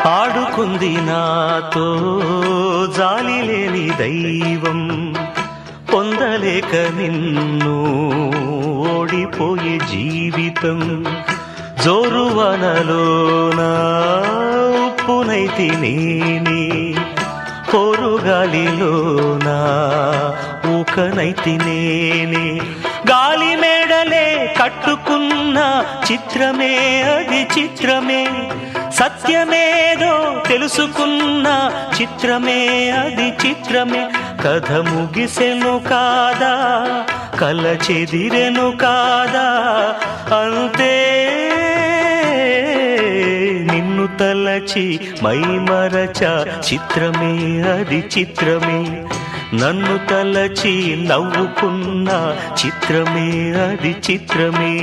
ఆడుకుంది నాతో జాలి లేని దైవం, పొందలేక నిన్ను ఓడిపోయే జీవితం. జోరువనలోనా ఉప్పునైతి నేనే, పొరుగాలిలోనా ఊకనైతి నేనే. గాలి మేడలే కట్టుకున్న చిత్రమే అది చిత్రమే, సత్యమేదో తెలుసుకున్న చిత్రమే అది చిత్రమే. కథ ముగిసెను కాదా, కల చెదిరెను కాదా, అంతే నిన్ను తలచి మైమరచ చిత్రమే అది చిత్రమే. నన్ను తలచి నవ్వుకున్న చిత్రమే అది చిత్రమే.